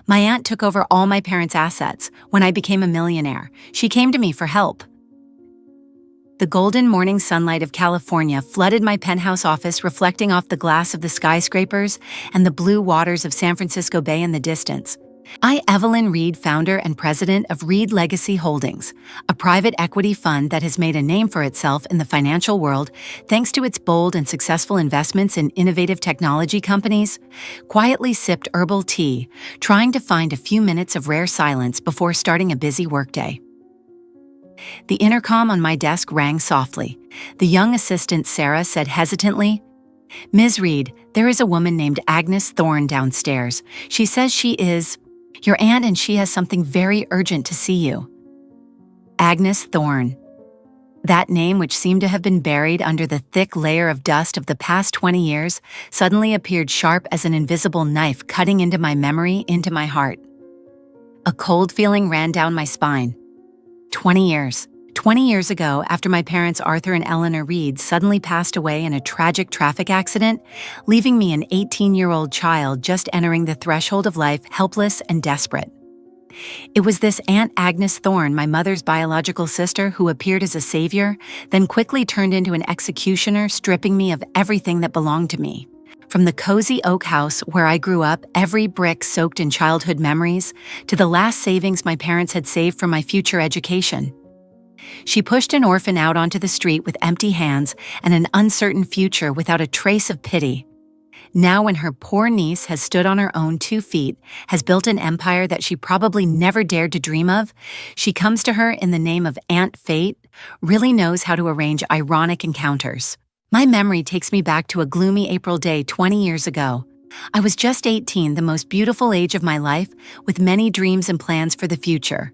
My aunt took over all my parents' assets when I became a millionaire. She came to me for help. The golden morning sunlight of California flooded my penthouse office, reflecting off the glass of the skyscrapers and the blue waters of San Francisco Bay in the distance. I, Evelyn Reed, founder and president of Reed Legacy Holdings, a private equity fund that has made a name for itself in the financial world thanks to its bold and successful investments in innovative technology companies, quietly sipped herbal tea, trying to find a few minutes of rare silence before starting a busy workday. The intercom on my desk rang softly. The young assistant Sarah said hesitantly, "Ms. Reed, there is a woman named Agnes Thorne downstairs. She says she is your aunt and she has something very urgent to see you." Agnes Thorne. That name, which seemed to have been buried under the thick layer of dust of the past 20 years, suddenly appeared sharp as an invisible knife cutting into my memory, into my heart. A cold feeling ran down my spine. 20 years. 20 years ago, after my parents Arthur and Eleanor Reed suddenly passed away in a tragic traffic accident, leaving me an 18-year-old child just entering the threshold of life, helpless and desperate. It was this Aunt Agnes Thorne, my mother's biological sister, who appeared as a savior, then quickly turned into an executioner, stripping me of everything that belonged to me. From the cozy oak house where I grew up, every brick soaked in childhood memories, to the last savings my parents had saved for my future education. She pushed an orphan out onto the street with empty hands and an uncertain future without a trace of pity. Now, when her poor niece has stood on her own 2 feet, has built an empire that she probably never dared to dream of, she comes to her in the name of Aunt Fate, really knows how to arrange ironic encounters. My memory takes me back to a gloomy April day 20 years ago. I was just 18, the most beautiful age of my life, with many dreams and plans for the future.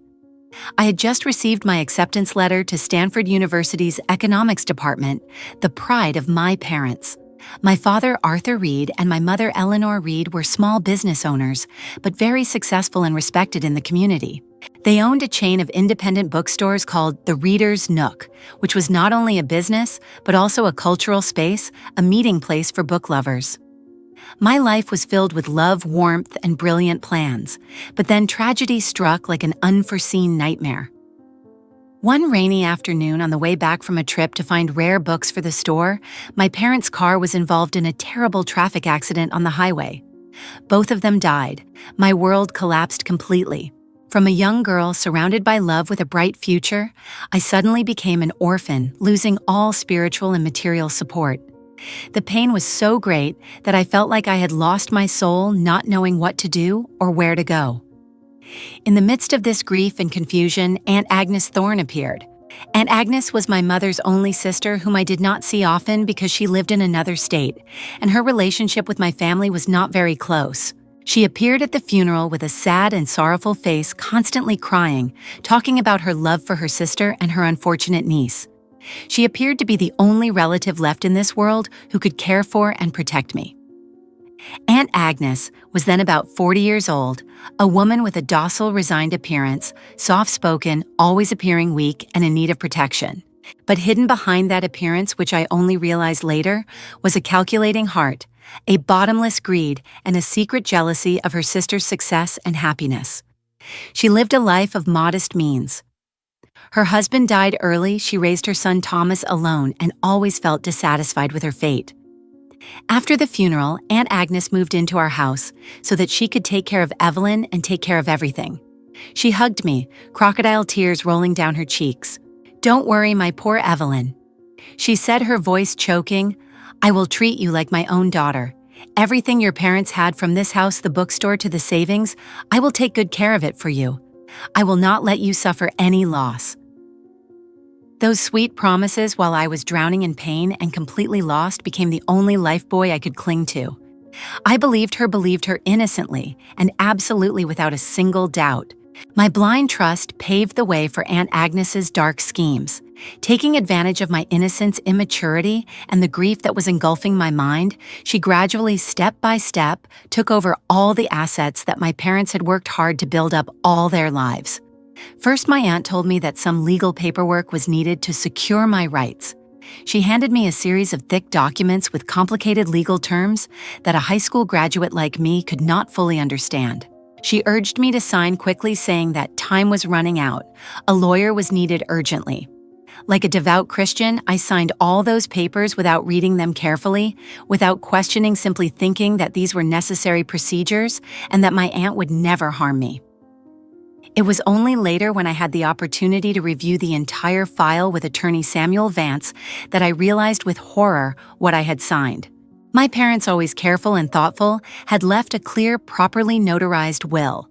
I had just received my acceptance letter to Stanford University's economics department, the pride of my parents. My father, Arthur Reed, and my mother, Eleanor Reed, were small business owners, but very successful and respected in the community. They owned a chain of independent bookstores called The Reader's Nook, which was not only a business, but also a cultural space, a meeting place for book lovers. My life was filled with love, warmth, and brilliant plans, but then tragedy struck like an unforeseen nightmare. One rainy afternoon on the way back from a trip to find rare books for the store, my parents' car was involved in a terrible traffic accident on the highway. Both of them died. My world collapsed completely. From a young girl surrounded by love with a bright future, I suddenly became an orphan, losing all spiritual and material support. The pain was so great that I felt like I had lost my soul, not knowing what to do or where to go. In the midst of this grief and confusion, Aunt Agnes Thorne appeared. Aunt Agnes was my mother's only sister whom I did not see often because she lived in another state, and her relationship with my family was not very close. She appeared at the funeral with a sad and sorrowful face, constantly crying, talking about her love for her sister and her unfortunate niece. She appeared to be the only relative left in this world who could care for and protect me. Aunt Agnes was then about 40 years old, a woman with a docile, resigned appearance, soft-spoken, always appearing weak and in need of protection. But hidden behind that appearance, which I only realized later, was a calculating heart, a bottomless greed, and a secret jealousy of her sister's success and happiness. She lived a life of modest means. Her husband died early, she raised her son Thomas alone and always felt dissatisfied with her fate. After the funeral, Aunt Agnes moved into our house so that she could take care of Evelyn and take care of everything. She hugged me, crocodile tears rolling down her cheeks. "Don't worry, my poor Evelyn," she said, her voice choking. "I will treat you like my own daughter. Everything your parents had, from this house, the bookstore, to the savings, I will take good care of it for you. I will not let you suffer any loss." Those sweet promises while I was drowning in pain and completely lost became the only lifebuoy I could cling to. I believed her innocently and absolutely without a single doubt. My blind trust paved the way for Aunt Agnes's dark schemes. Taking advantage of my innocence, immaturity, and the grief that was engulfing my mind, she gradually, step by step, took over all the assets that my parents had worked hard to build up all their lives. First, my aunt told me that some legal paperwork was needed to secure my rights. She handed me a series of thick documents with complicated legal terms that a high school graduate like me could not fully understand. She urged me to sign quickly, saying that time was running out. A lawyer was needed urgently. Like a devout Christian, I signed all those papers without reading them carefully, without questioning, simply thinking that these were necessary procedures and that my aunt would never harm me. It was only later, when I had the opportunity to review the entire file with attorney Samuel Vance, that I realized with horror what I had signed. My parents, always careful and thoughtful, had left a clear, properly notarized will.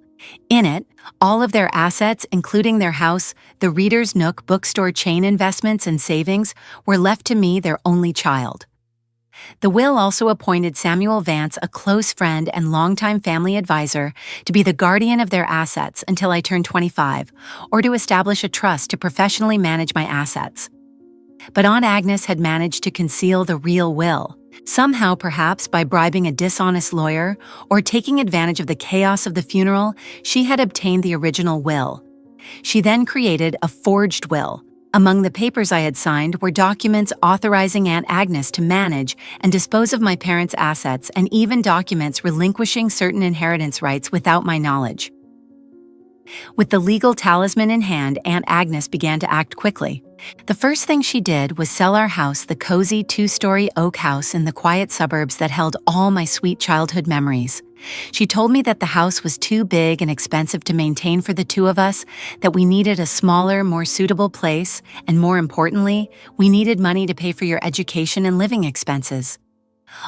In it, all of their assets, including their house, the Reader's Nook bookstore chain investments and savings, were left to me, their only child. The will also appointed Samuel Vance, a close friend and longtime family advisor, to be the guardian of their assets until I turned 25, or to establish a trust to professionally manage my assets. But Aunt Agnes had managed to conceal the real will, somehow perhaps by bribing a dishonest lawyer or taking advantage of the chaos of the funeral. She had obtained the original will. She then created a forged will. Among the papers I had signed were documents authorizing Aunt Agnes to manage and dispose of my parents' assets, and even documents relinquishing certain inheritance rights without my knowledge. With the legal talisman in hand, Aunt Agnes began to act quickly. The first thing she did was sell our house, the cozy 2-story oak house in the quiet suburbs that held all my sweet childhood memories. She told me that the house was too big and expensive to maintain for the two of us, that we needed a smaller, more suitable place, and more importantly, we needed money to pay for your education and living expenses.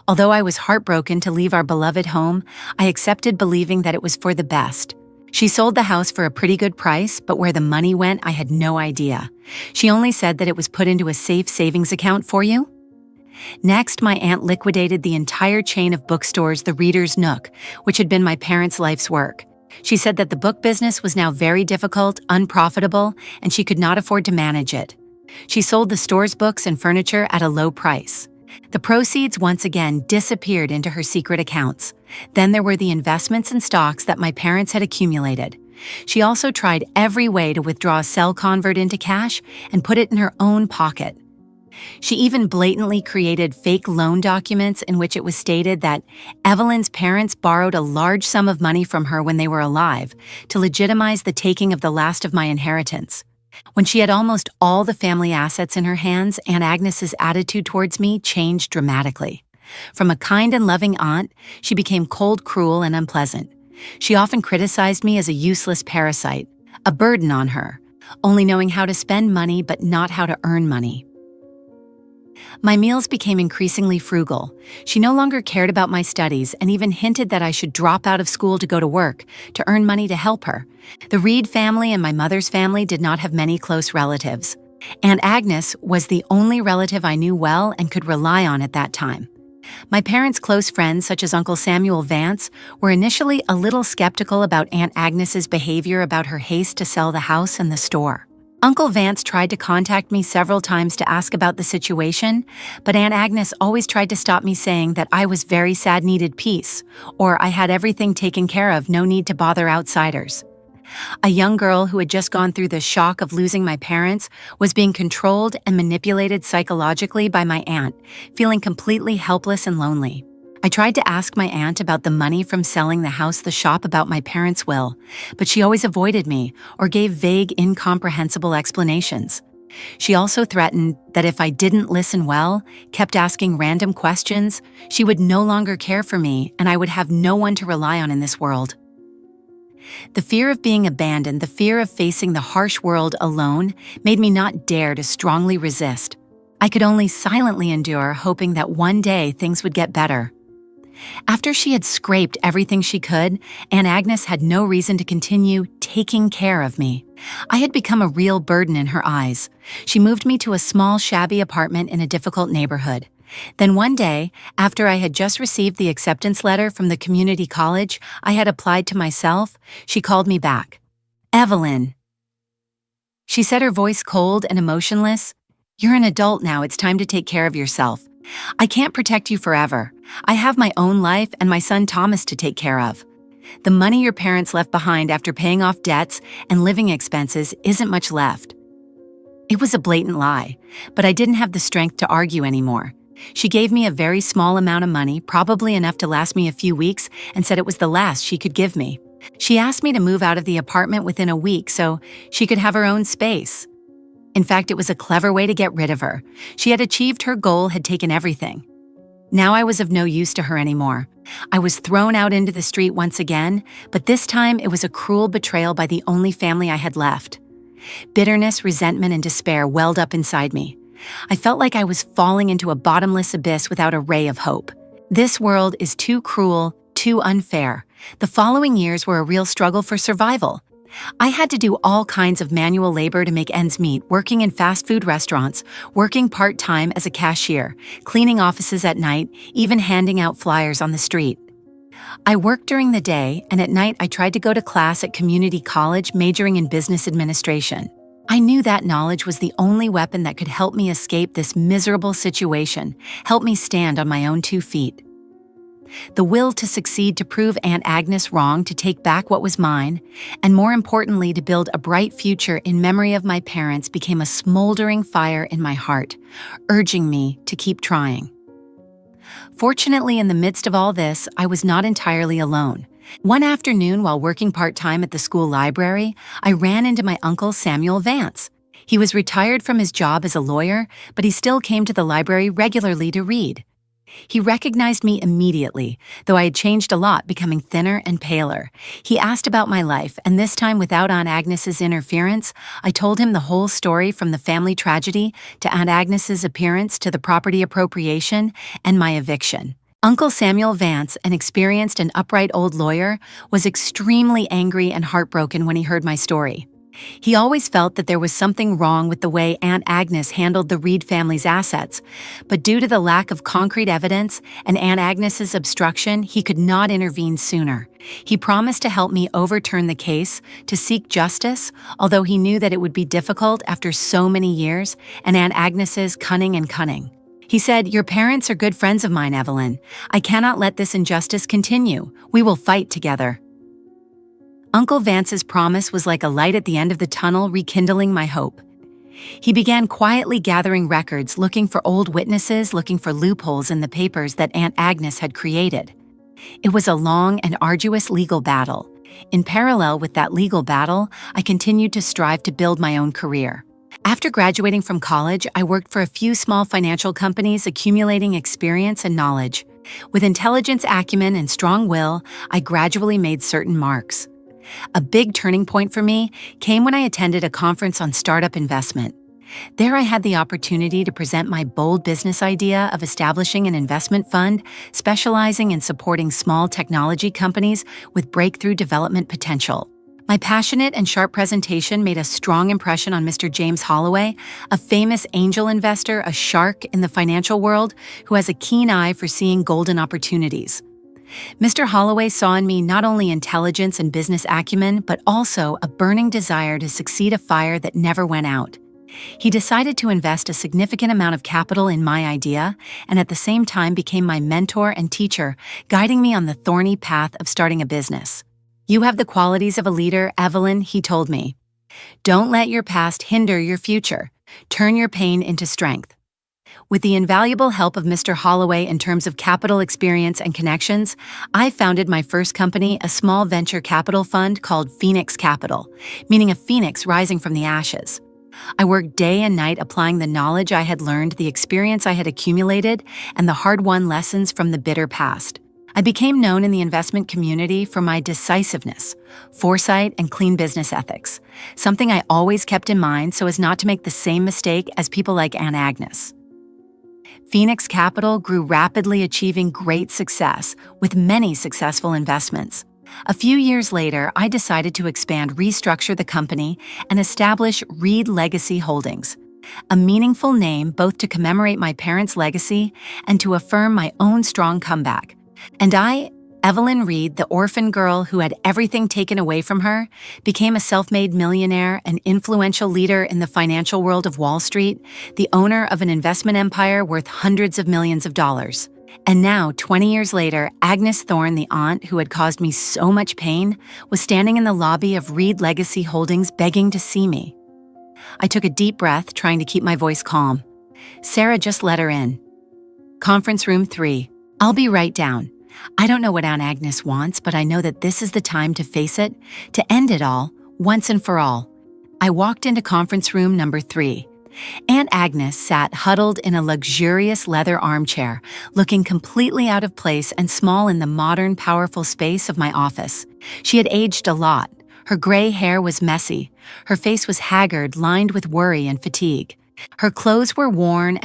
Although I was heartbroken to leave our beloved home, I accepted, believing that it was for the best. She sold the house for a pretty good price, but where the money went, I had no idea. She only said that it was put into a safe savings account for you. Next, my aunt liquidated the entire chain of bookstores, the Reader's Nook, which had been my parents' life's work. She said that the book business was now very difficult, unprofitable, and she could not afford to manage it. She sold the store's books and furniture at a low price. The proceeds once again disappeared into her secret accounts. Then there were the investments and stocks that my parents had accumulated. She also tried every way to withdraw a cell convert into cash and put it in her own pocket. She even blatantly created fake loan documents in which it was stated that Evelyn's parents borrowed a large sum of money from her when they were alive to legitimize the taking of the last of my inheritance. When she had almost all the family assets in her hands, Aunt Agnes's attitude towards me changed dramatically. From a kind and loving aunt, she became cold, cruel, and unpleasant. She often criticized me as a useless parasite, a burden on her, only knowing how to spend money but not how to earn money. My meals became increasingly frugal. She no longer cared about my studies and even hinted that I should drop out of school to go to work, to earn money to help her. The Reed family and my mother's family did not have many close relatives. Aunt Agnes was the only relative I knew well and could rely on at that time. My parents' close friends, such as Uncle Samuel Vance, were initially a little skeptical about Aunt Agnes's behavior, about her haste to sell the house and the store. Uncle Vance tried to contact me several times to ask about the situation, but Aunt Agnes always tried to stop me, saying that I was very sad, needed peace, or I had everything taken care of, no need to bother outsiders. A young girl who had just gone through the shock of losing my parents was being controlled and manipulated psychologically by my aunt, feeling completely helpless and lonely. I tried to ask my aunt about the money from selling the house, the shop, about my parents' will, but she always avoided me or gave vague, incomprehensible explanations. She also threatened that if I didn't listen well, kept asking random questions, she would no longer care for me and I would have no one to rely on in this world. The fear of being abandoned, the fear of facing the harsh world alone, made me not dare to strongly resist. I could only silently endure, hoping that one day things would get better. After she had scraped everything she could, Aunt Agnes had no reason to continue taking care of me. I had become a real burden in her eyes. She moved me to a small, shabby apartment in a difficult neighborhood. Then one day, after I had just received the acceptance letter from the community college I had applied to myself, she called me back. "Evelyn," she said, her voice cold and emotionless. "You're an adult now. It's time to take care of yourself. I can't protect you forever. I have my own life and my son Thomas to take care of. The money your parents left behind after paying off debts and living expenses isn't much left." It was a blatant lie, but I didn't have the strength to argue anymore. She gave me a very small amount of money, probably enough to last me a few weeks, and said it was the last she could give me. She asked me to move out of the apartment within a week so she could have her own space. In fact, it was a clever way to get rid of her. She had achieved her goal, had taken everything. Now I was of no use to her anymore. I was thrown out into the street once again, but this time it was a cruel betrayal by the only family I had left. Bitterness, resentment, and despair welled up inside me. I felt like I was falling into a bottomless abyss without a ray of hope. This world is too cruel, too unfair. The following years were a real struggle for survival. I had to do all kinds of manual labor to make ends meet, working in fast food restaurants, working part-time as a cashier, cleaning offices at night, even handing out flyers on the street. I worked during the day, and at night I tried to go to class at community college, majoring in business administration. I knew that knowledge was the only weapon that could help me escape this miserable situation, help me stand on my own 2 feet. The will to succeed, to prove Aunt Agnes wrong, to take back what was mine, and more importantly, to build a bright future in memory of my parents became a smoldering fire in my heart, urging me to keep trying. Fortunately, in the midst of all this, I was not entirely alone. One afternoon, while working part-time at the school library, I ran into my uncle Samuel Vance. He was retired from his job as a lawyer, but he still came to the library regularly to read. He recognized me immediately, though I had changed a lot, becoming thinner and paler. He asked about my life, and this time without Aunt Agnes's interference, I told him the whole story, from the family tragedy to Aunt Agnes's appearance to the property appropriation and my eviction. Uncle Samuel Vance, an experienced and upright old lawyer, was extremely angry and heartbroken when he heard my story. He always felt that there was something wrong with the way Aunt Agnes handled the Reed family's assets, but due to the lack of concrete evidence and Aunt Agnes's obstruction, he could not intervene sooner. He promised to help me overturn the case, to seek justice, although he knew that it would be difficult after so many years and Aunt Agnes's cunning. He said, "Your parents are good friends of mine, Evelyn. I cannot let this injustice continue. We will fight together." Uncle Vance's promise was like a light at the end of the tunnel, rekindling my hope. He began quietly gathering records, looking for old witnesses, looking for loopholes in the papers that Aunt Agnes had created. It was a long and arduous legal battle. In parallel with that legal battle, I continued to strive to build my own career. After graduating from college, I worked for a few small financial companies, accumulating experience and knowledge. With intelligence, acumen, and strong will, I gradually made certain marks. A big turning point for me came when I attended a conference on startup investment. There I had the opportunity to present my bold business idea of establishing an investment fund specializing in supporting small technology companies with breakthrough development potential. My passionate and sharp presentation made a strong impression on Mr. James Holloway, a famous angel investor, a shark in the financial world who has a keen eye for seeing golden opportunities. Mr. Holloway saw in me not only intelligence and business acumen, but also a burning desire to succeed a fire that never went out. He decided to invest a significant amount of capital in my idea, and at the same time became my mentor and teacher, guiding me on the thorny path of starting a business. "You have the qualities of a leader, Evelyn," he told me. "Don't let your past hinder your future. Turn your pain into strength." With the invaluable help of Mr. Holloway in terms of capital experience and connections, I founded my first company, a small venture capital fund called Phoenix Capital, meaning a phoenix rising from the ashes. I worked day and night applying the knowledge I had learned, the experience I had accumulated, and the hard-won lessons from the bitter past. I became known in the investment community for my decisiveness, foresight, and clean business ethics, something I always kept in mind so as not to make the same mistake as people like Aunt Agnes. Phoenix Capital grew rapidly, achieving great success with many successful investments. A few years later, I decided to restructure the company, and establish Reed Legacy Holdings, a meaningful name both to commemorate my parents' legacy and to affirm my own strong comeback. And I, Evelyn Reed, the orphan girl who had everything taken away from her, became a self-made millionaire, an influential leader in the financial world of Wall Street, the owner of an investment empire worth hundreds of millions of dollars. And now, 20 years later, Agnes Thorne, the aunt who had caused me so much pain, was standing in the lobby of Reed Legacy Holdings begging to see me. I took a deep breath, trying to keep my voice calm. Sarah, just let her in. Conference room 3. I'll be right down. I don't know what Aunt Agnes wants, but I know that this is the time to face it, to end it all, once and for all. I walked into conference room number 3. Aunt Agnes sat huddled in a luxurious leather armchair, looking completely out of place and small in the modern, powerful space of my office. She had aged a lot. Her gray hair was messy. Her face was haggard, lined with worry and fatigue. Her clothes were worn,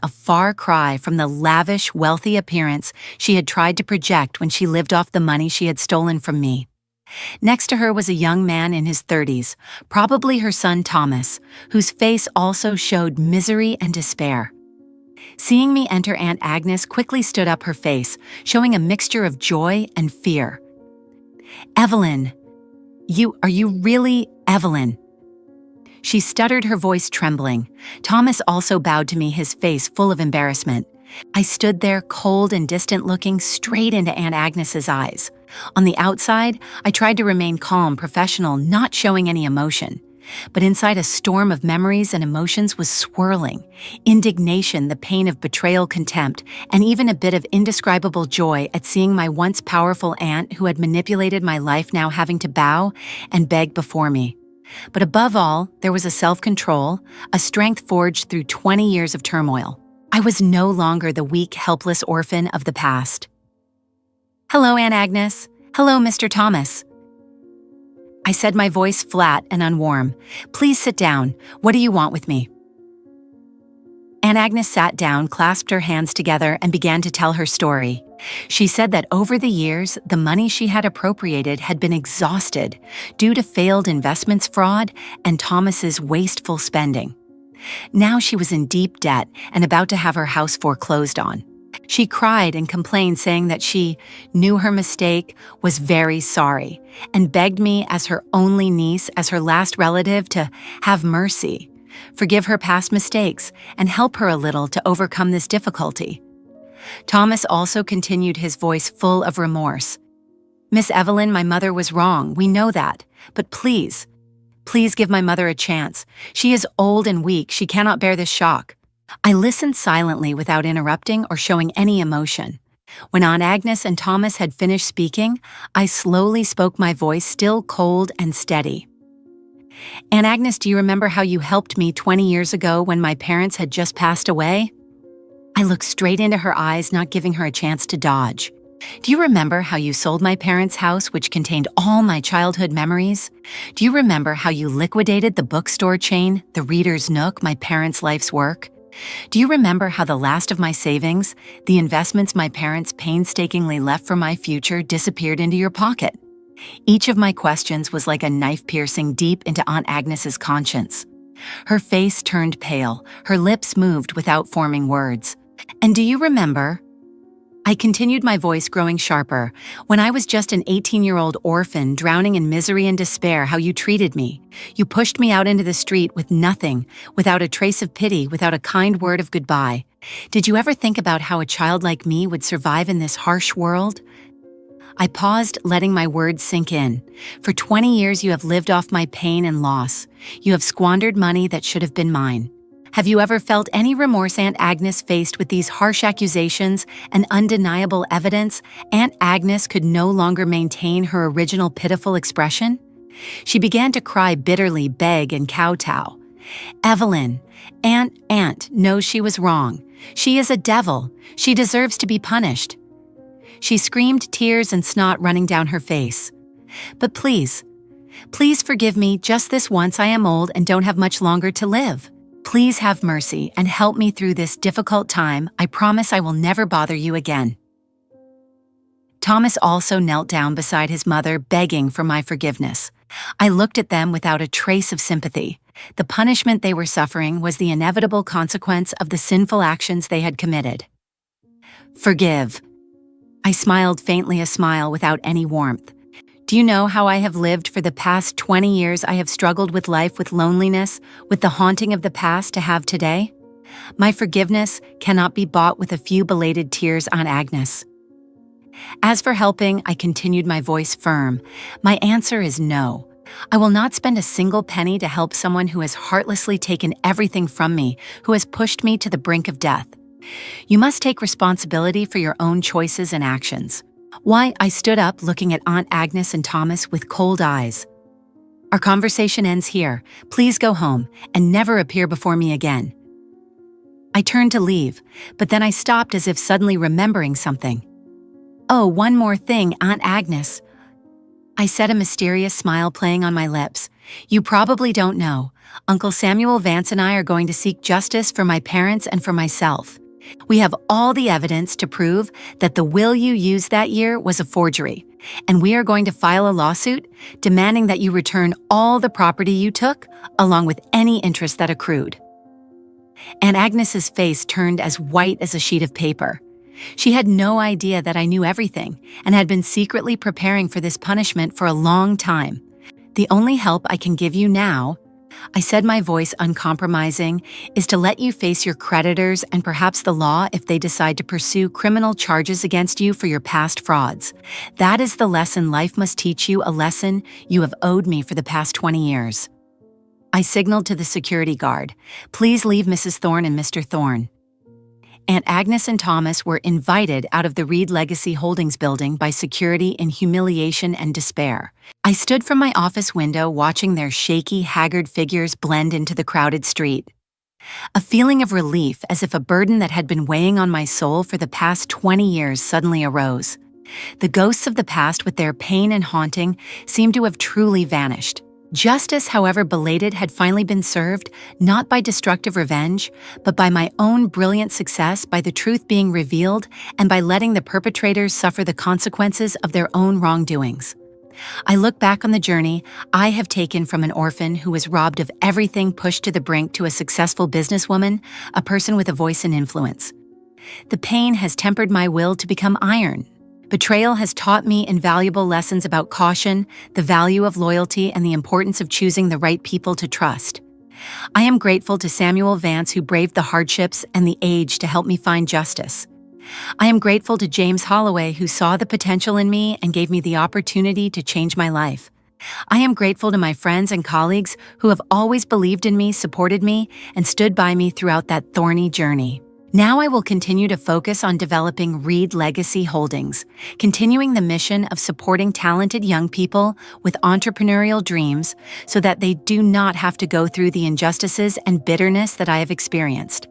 a far cry from the lavish, wealthy appearance she had tried to project when she lived off the money she had stolen from me. Next to her was a young man in his 30s, probably her son Thomas, whose face also showed misery and despair. Seeing me enter, Aunt Agnes quickly stood up, her face showing a mixture of joy and fear. "Evelyn, are you really Evelyn?" She stuttered, her voice trembling. Thomas also bowed to me, his face full of embarrassment. I stood there, cold and distant, looking straight into Aunt Agnes's eyes. On the outside, I tried to remain calm, professional, not showing any emotion. But inside, a storm of memories and emotions was swirling. Indignation, the pain of betrayal, contempt, and even a bit of indescribable joy at seeing my once powerful aunt who had manipulated my life now having to bow and beg before me. But above all, there was a self-control, a strength forged through 20 years of turmoil. I was no longer the weak, helpless orphan of the past. "Hello, Aunt Agnes. Hello, Mr. Thomas." I said, my voice flat and unwarm. "Please sit down. What do you want with me?" Aunt Agnes sat down, clasped her hands together, and began to tell her story. She said that over the years, the money she had appropriated had been exhausted due to failed investments, fraud, and Thomas's wasteful spending. Now she was in deep debt and about to have her house foreclosed on. She cried and complained, saying that she knew her mistake, was very sorry, and begged me as her only niece, as her last relative, to have mercy, forgive her past mistakes, and help her a little to overcome this difficulty. Thomas also continued, his voice full of remorse. "Miss Evelyn, my mother was wrong. We know that. But please give my mother a chance. She is old and weak. She cannot bear this shock." I listened silently without interrupting or showing any emotion. When Aunt Agnes and Thomas had finished speaking, I slowly spoke, my voice still cold and steady. "Aunt Agnes, do you remember how you helped me 20 years ago when my parents had just passed away?" I looked straight into her eyes, not giving her a chance to dodge. "Do you remember how you sold my parents' house, which contained all my childhood memories? Do you remember how you liquidated the bookstore chain, the Reader's Nook, my parents' life's work? Do you remember how the last of my savings, the investments my parents painstakingly left for my future, disappeared into your pocket?" Each of my questions was like a knife piercing deep into Aunt Agnes's conscience. Her face turned pale, her lips moved without forming words. "And do you remember," I continued, my voice growing sharper, "when I was just an 18-year-old orphan drowning in misery and despair, how you treated me? You pushed me out into the street with nothing, without a trace of pity, without a kind word of goodbye. Did you ever think about how a child like me would survive in this harsh world?" I paused, letting my words sink in. "For 20 years you have lived off my pain and loss. You have squandered money that should have been mine. Have you ever felt any remorse, Aunt Agnes?" Faced with these harsh accusations and undeniable evidence, Aunt Agnes could no longer maintain her original pitiful expression. She began to cry bitterly, beg and kowtow. "Evelyn, Aunt knows she was wrong. She is a devil. She deserves to be punished." She screamed, tears and snot running down her face. "But please forgive me just this once. I am old and don't have much longer to live. Please have mercy and help me through this difficult time. I promise I will never bother you again." Thomas also knelt down beside his mother, begging for my forgiveness. I looked at them without a trace of sympathy. The punishment they were suffering was the inevitable consequence of the sinful actions they had committed. "Forgive." I smiled faintly, a smile without any warmth. "Do you know how I have lived for the past 20 years? I have struggled with life, with loneliness, with the haunting of the past to have today. My forgiveness cannot be bought with a few belated tears, Aunt Agnes." As for helping, I continued, my voice firm. "My answer is no. I will not spend a single penny to help someone who has heartlessly taken everything from me, who has pushed me to the brink of death. You must take responsibility for your own choices and actions. Why? I stood up, looking at Aunt Agnes and Thomas with cold eyes. Our conversation ends here. Please go home and never appear before me again. I turned to leave, but then I stopped as if suddenly remembering something. Oh, one more thing, Aunt Agnes. I said, a mysterious smile playing on my lips. You probably don't know. Uncle Samuel Vance and I are going to seek justice for my parents and for myself. We have all the evidence to prove that the will you used that year was a forgery, and we are going to file a lawsuit demanding that you return all the property you took, along with any interest that accrued. Aunt Agnes's face turned as white as a sheet of paper. She had no idea that I knew everything and had been secretly preparing for this punishment for a long time. The only help I can give you now, I said, my voice uncompromising, is to let you face your creditors and perhaps the law if they decide to pursue criminal charges against you for your past frauds. That is the lesson life must teach you, a lesson you have owed me for the past 20 years. I signaled to the security guard, please leave Mrs. Thorne and Mr. Thorne. Aunt Agnes and Thomas were invited out of the Reed Legacy Holdings building by security in humiliation and despair. I stood from my office window watching their shaky, haggard figures blend into the crowded street. A feeling of relief, as if a burden that had been weighing on my soul for the past 20 years suddenly arose. The ghosts of the past, with their pain and haunting, seemed to have truly vanished. Justice, however belated, had finally been served, not by destructive revenge, but by my own brilliant success, by the truth being revealed, and by letting the perpetrators suffer the consequences of their own wrongdoings. I look back on the journey I have taken from an orphan who was robbed of everything, pushed to the brink, to a successful businesswoman, a person with a voice and influence. The pain has tempered my will to become iron. Betrayal has taught me invaluable lessons about caution, the value of loyalty, and the importance of choosing the right people to trust. I am grateful to Samuel Vance, who braved the hardships and the age to help me find justice. I am grateful to James Holloway, who saw the potential in me and gave me the opportunity to change my life. I am grateful to my friends and colleagues who have always believed in me, supported me, and stood by me throughout that thorny journey. Now I will continue to focus on developing Reed Legacy Holdings, continuing the mission of supporting talented young people with entrepreneurial dreams so that they do not have to go through the injustices and bitterness that I have experienced.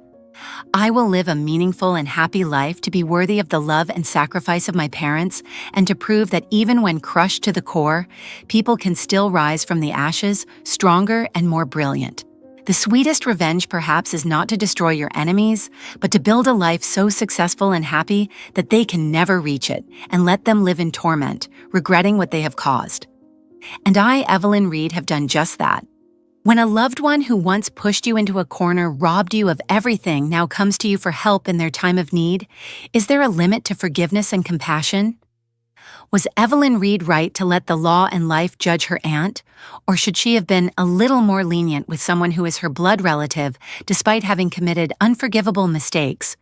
I will live a meaningful and happy life to be worthy of the love and sacrifice of my parents, and to prove that even when crushed to the core, people can still rise from the ashes, stronger and more brilliant. The sweetest revenge, perhaps, is not to destroy your enemies, but to build a life so successful and happy that they can never reach it, and let them live in torment, regretting what they have caused. And I, Evelyn Reed, have done just that. When a loved one who once pushed you into a corner, robbed you of everything, now comes to you for help in their time of need, is there a limit to forgiveness and compassion? Was Evelyn Reed right to let the law and life judge her aunt? Or should she have been a little more lenient with someone who is her blood relative, despite having committed unforgivable mistakes?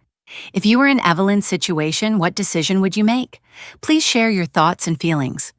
If you were in Evelyn's situation, what decision would you make? Please share your thoughts and feelings.